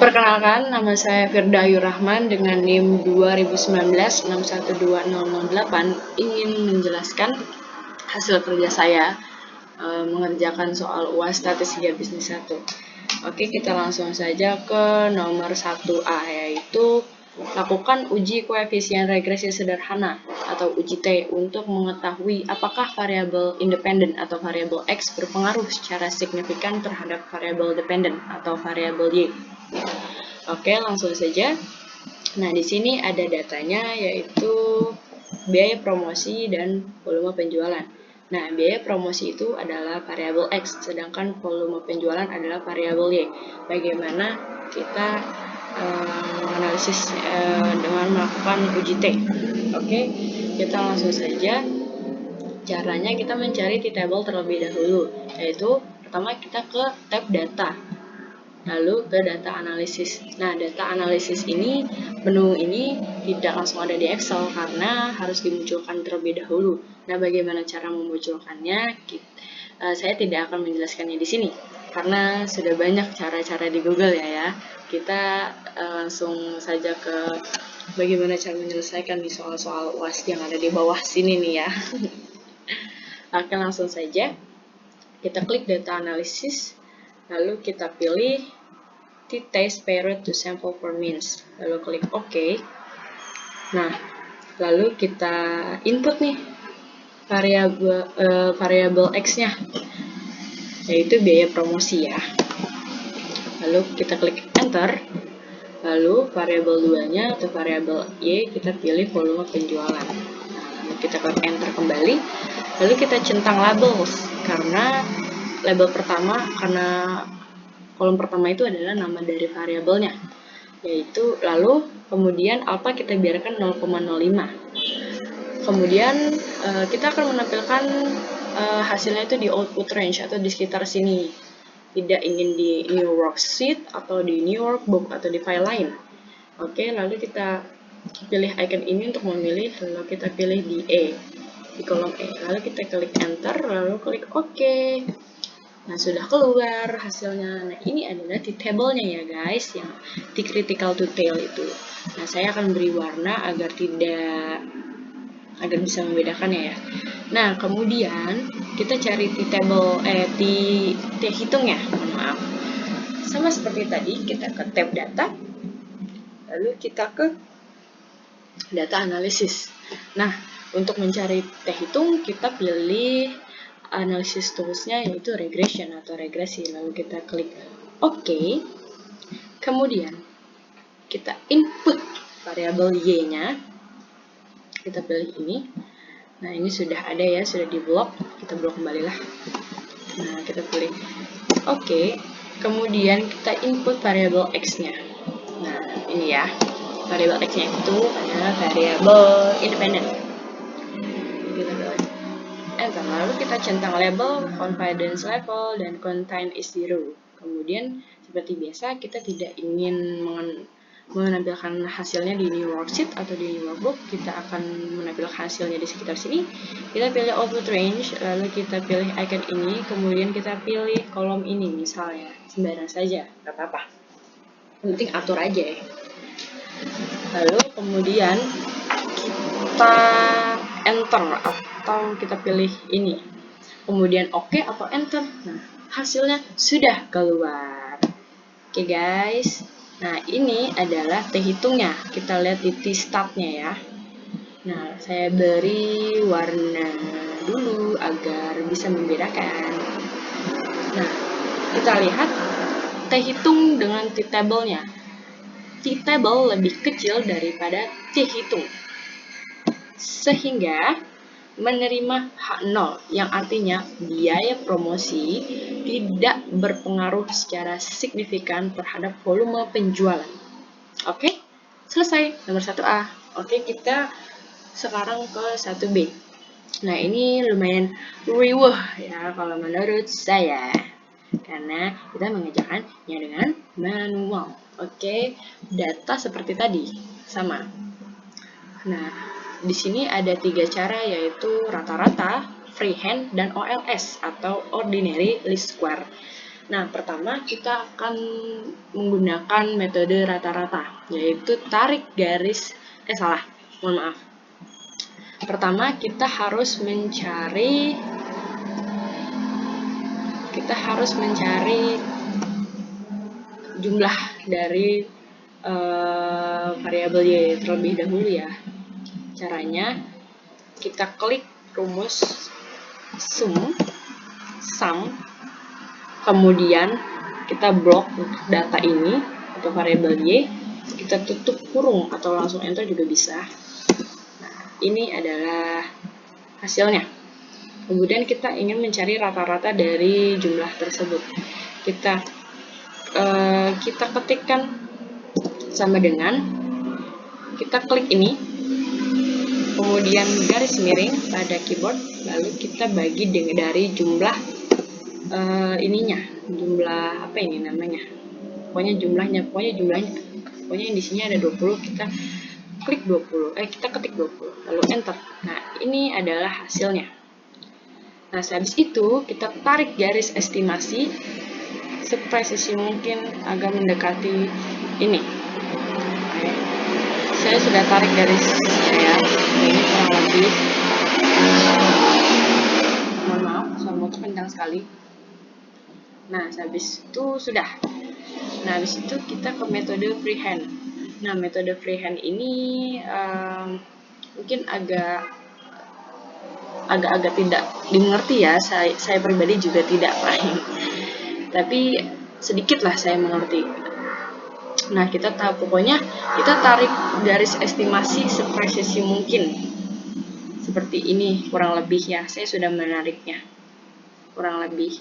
Perkenalkan, nama saya Firda Ayu Rahman dengan NIM 2019612008, ingin menjelaskan hasil kerja saya mengerjakan soal UAS Statistika Bisnis 1. Oke, kita langsung saja ke nomor 1A, yaitu lakukan uji koefisien regresi sederhana atau uji T untuk mengetahui apakah variabel independen atau variabel X berpengaruh secara signifikan terhadap variabel dependen atau variabel Y. Oke, langsung saja. Nah, di sini ada datanya, yaitu biaya promosi dan volume penjualan. Nah, biaya promosi itu adalah variabel X, sedangkan volume penjualan adalah variabel Y. Bagaimana kita menganalisis dengan melakukan uji T? Oke, kita langsung saja. Caranya kita mencari T-table terlebih dahulu, yaitu pertama kita ke tab data, lalu ke data analisis. Nah, data analisis ini, menu ini tidak langsung ada di Excel karena harus dimunculkan terlebih dahulu. Nah, bagaimana cara memunculkannya? Saya tidak akan menjelaskannya di sini karena sudah banyak cara-cara di Google ya. Kita langsung saja ke bagaimana cara menyelesaikan nih soal-soal UAS yang ada di bawah sini nih ya. Oke, langsung saja kita klik data analisis, lalu kita pilih t-test period to sample for means, lalu klik OK. Nah, lalu kita input nih variabel X-nya, yaitu biaya promosi ya. Lalu kita klik enter, lalu variabel 2-nya atau variabel Y kita pilih volume penjualan. Nah, lalu kita klik enter kembali, lalu kita centang labels, karena label pertama, karena kolom pertama itu adalah nama dari variabelnya, yaitu lalu kemudian alpha kita biarkan 0,05. Kemudian kita akan menampilkan hasilnya itu di output range atau di sekitar sini. Tidak ingin di new worksheet atau di new workbook atau di file lain. Oke, lalu kita pilih icon ini untuk memilih, lalu kita pilih di E, di kolom E. Lalu kita klik enter, lalu klik OK. Nah, sudah keluar hasilnya. Nah, ini adalah T-table-nya ya guys, yang T-critical to tail itu. Nah, saya akan beri warna agar bisa membedakannya ya. Nah, kemudian kita cari T-hitungnya. Maaf. Sama seperti tadi, kita ke tab data, lalu kita ke data analisis. Nah, untuk mencari T-hitung, kita pilih analisis tools-nya, yaitu regression atau regresi. Lalu kita klik OK. Kemudian kita input variabel Y-nya. Kita pilih ini. Nah, ini sudah ada ya, sudah di blok. Kita blok kembali lah. Nah, kita pilih OK. Kemudian kita input variabel X-nya. Nah, ini ya. Variabel X-nya itu adalah variabel independen. Kita pilih enter. Lalu kita centang label, confidence level, dan contain is 0. Kemudian, seperti biasa, kita tidak ingin menampilkan hasilnya di new worksheet atau di new workbook. Kita akan menampilkan hasilnya di sekitar sini. Kita pilih output range, lalu kita pilih icon ini, kemudian kita pilih kolom ini misalnya, sembarang saja, nggak apa-apa. Yang penting atur aja ya. Lalu kemudian kita enter atau kita pilih ini. Kemudian OK atau enter. Nah, hasilnya sudah keluar. Oke guys. Nah, ini adalah T-hitungnya. Kita lihat di T-start-nya ya. Nah, saya beri warna dulu agar bisa membedakan. Nah, kita lihat T-hitung dengan T-table-nya. T-table lebih kecil daripada T-hitung, sehingga menerima H0, yang artinya biaya promosi tidak berpengaruh secara signifikan terhadap volume penjualan. Oke, selesai nomor 1A. Oke, kita sekarang ke 1B. Nah, ini lumayan riweh ya kalau menurut saya, karena kita mengerjakannya dengan manual. Oke, data seperti tadi sama. Nah, di sini ada 3 cara, yaitu rata-rata, freehand, dan OLS atau ordinary least square. Nah, pertama kita akan menggunakan metode rata-rata, yaitu tarik garis, mohon maaf. Pertama kita harus mencari jumlah dari variabel y terlebih dahulu ya. Caranya kita klik rumus sum, kemudian kita blok data ini untuk variabel y, kita tutup kurung atau langsung enter juga bisa. Nah, ini adalah hasilnya. Kemudian kita ingin mencari rata-rata dari jumlah tersebut. Kita ketikkan sama dengan, kita klik ini, kemudian garis miring pada keyboard, lalu kita bagi dari jumlah jumlah apa ini namanya? Pokoknya yang di sini ada 20, kita klik 20, kita ketik 20, lalu enter. Nah, ini adalah hasilnya. Nah, sehabis itu kita tarik garis estimasi sepresisi mungkin agar mendekati ini. Oke. Saya sudah tarik garisnya ya. Ini kurang lebih. Mohon maaf, suara motor kencang sekali. Nah, habis itu sudah. Nah, habis itu kita ke metode freehand. Nah, metode freehand ini mungkin agak tidak dimengerti ya. Saya pribadi juga tidak paham. Tapi sedikitlah saya mengerti. Nah, kita tahu pokoknya kita tarik garis estimasi sepresisi mungkin. Seperti ini kurang lebih ya. Saya sudah menariknya. Kurang lebih.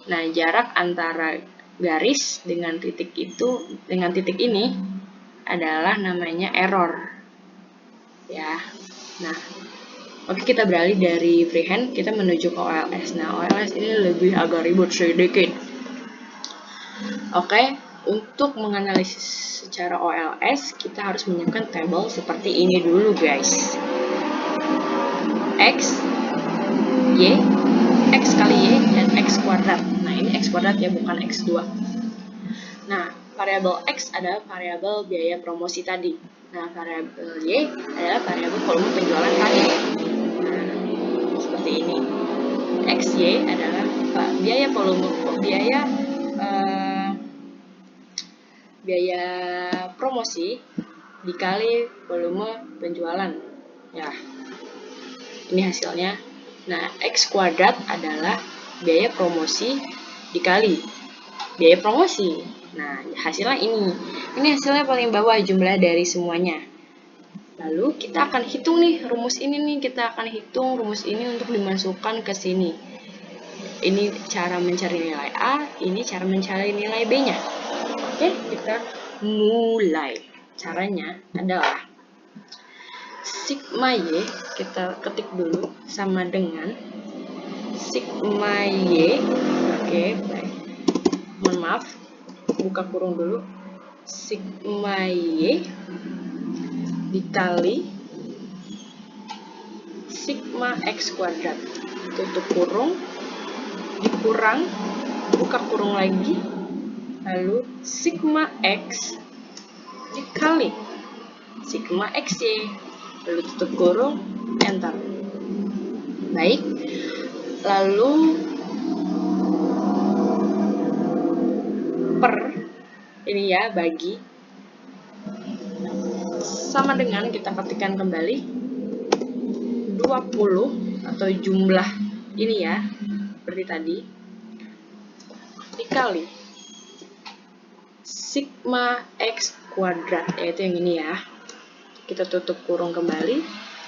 Nah, jarak antara garis dengan titik ini adalah namanya error. Ya. Nah, oke, kita beralih dari freehand, kita menuju ke OLS. Nah, OLS ini lebih agak ribut sedikit. Oke, untuk menganalisis secara OLS, kita harus menyiapkan tabel seperti ini dulu, guys. X, Y, X kali Y, dan X kuadrat. Nah, ini X kuadrat ya, bukan X2. Nah, variabel X adalah variabel biaya promosi tadi. Nah, variabel Y adalah variabel volume penjualan tadi. Nah, seperti ini. XY adalah biaya promosi dikali volume penjualan. Ya, ini hasilnya. Nah, X kuadrat adalah biaya promosi dikali biaya promosi. Nah, hasilnya ini. Ini hasilnya paling bawah jumlah dari semuanya. Lalu kita akan hitung nih rumus ini nih, kita akan hitung rumus ini untuk dimasukkan ke sini. Ini cara mencari nilai A, ini cara mencari nilai B-nya. Oke, kita mulai. Caranya adalah sigma Y, kita ketik dulu sama dengan sigma Y. Oke, baik. Mohon maaf, buka kurung dulu. Sigma Y dikali sigma X kuadrat, tutup kurung, dikurang, buka kurung lagi, lalu sigma X dikali sigma XY, lalu tutup kurung, enter. Baik, lalu per ini ya, bagi sama dengan kita ketikkan kembali 20 atau jumlah ini ya, seperti tadi, dikali sigma X kuadrat, yaitu yang ini ya. Kita tutup kurung kembali,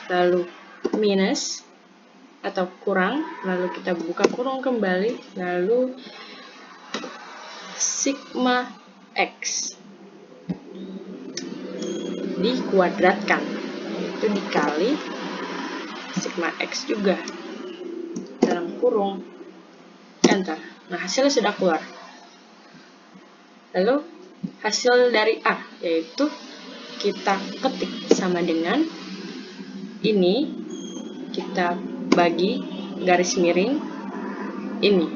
lalu minus atau kurang, lalu kita buka kurung kembali, lalu sigma X dikuadratkan, itu dikali sigma X juga dalam kurung, enter. Nah, hasilnya sudah keluar. Lalu hasil dari A, yaitu kita ketik sama dengan ini, kita bagi garis miring ini.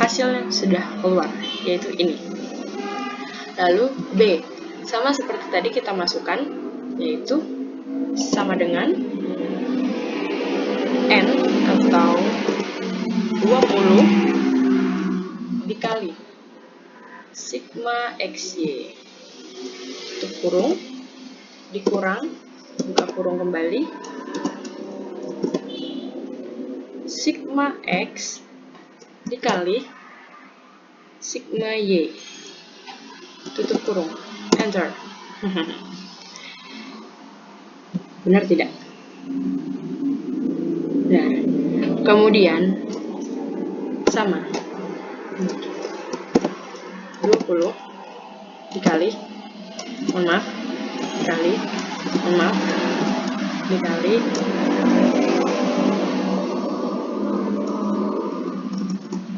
hasilnya sudah keluar, yaitu ini. Lalu B, sama seperti tadi kita masukkan, yaitu sama dengan N atau 20 dikali sigma XY, tutup kurung, dikurang, buka kurung kembali, sigma X dikali sigma Y, tutup kurung, enter. Benar tidak? Nah, kemudian sama 20 dikali,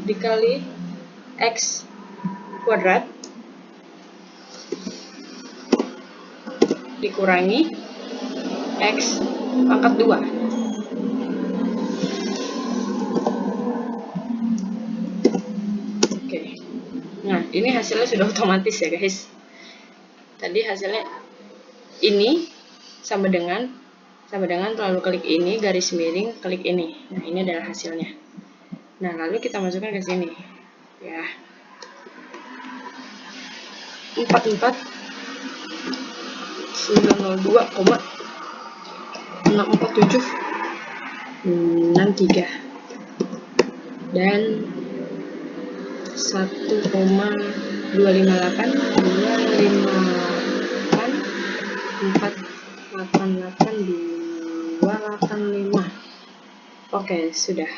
dikali X kuadrat dikurangi X pangkat 2. Nah, ini hasilnya sudah otomatis ya guys. Tadi hasilnya ini sama dengan lalu klik ini, garis miring, klik ini. Nah, ini adalah hasilnya. Nah, lalu kita masukkan ke sini. Ya. 44.902,64763 dan 1,258,488,285. Oke, sudah.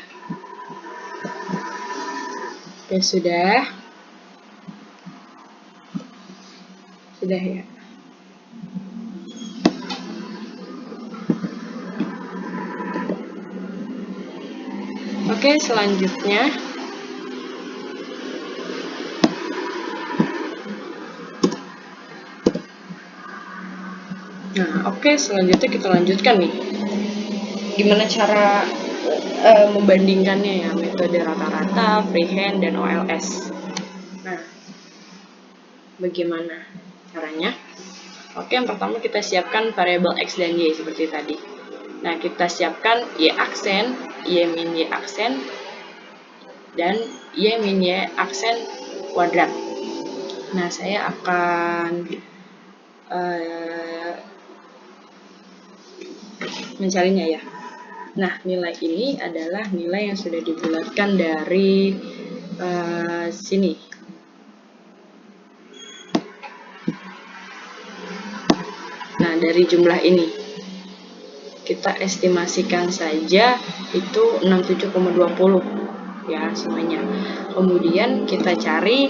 Sudah ya. Oke, selanjutnya selanjutnya kita lanjutkan nih. Gimana cara membandingkannya ya, metode rata-rata, freehand, dan OLS. Nah, bagaimana caranya? Oke, yang pertama kita siapkan variabel X dan Y seperti tadi. Nah, kita siapkan Y aksen, Y min Y aksen, dan Y min Y aksen kuadrat. Nah, saya akan mencarinya ya. Nah, nilai ini adalah nilai yang sudah dibulatkan dari sini. Nah, dari jumlah ini kita estimasikan saja itu 67,20 ya semuanya. Kemudian kita cari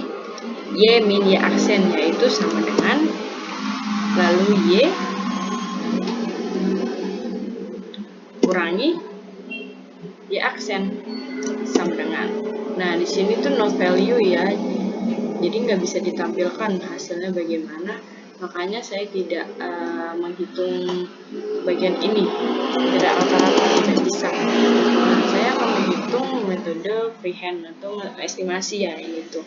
Y min Y aksen, yaitu sama dengan lalu Y kurangi Y aksen sama dengan. Nah, di sini tuh no value ya, jadi nggak bisa ditampilkan hasilnya bagaimana. Makanya saya tidak menghitung bagian ini, tidak rata-rata, tidak bisa. Saya akan menghitung metode freehand atau estimasi ya, ini tuh.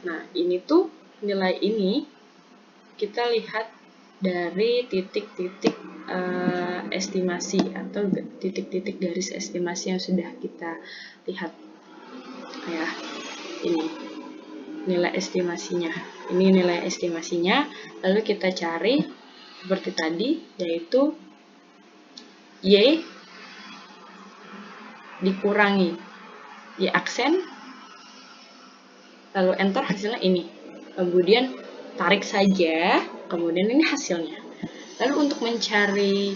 Nah, ini tuh nilai ini kita lihat dari titik-titik estimasi atau titik-titik garis estimasi yang sudah kita lihat ya. Ini nilai estimasinya. Ini nilai estimasinya. Lalu kita cari seperti tadi, yaitu Y dikurangi Y aksen, lalu enter, hasilnya ini. Kemudian tarik saja, kemudian ini hasilnya. Lalu untuk mencari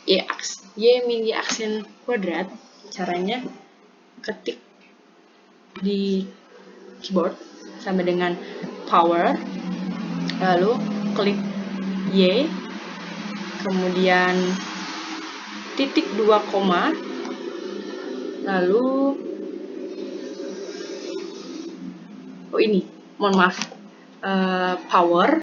Y min Y aksen kuadrat, caranya ketik di keyboard sama dengan power, lalu klik Y, kemudian titik 2 koma, lalu ini, mohon maaf, power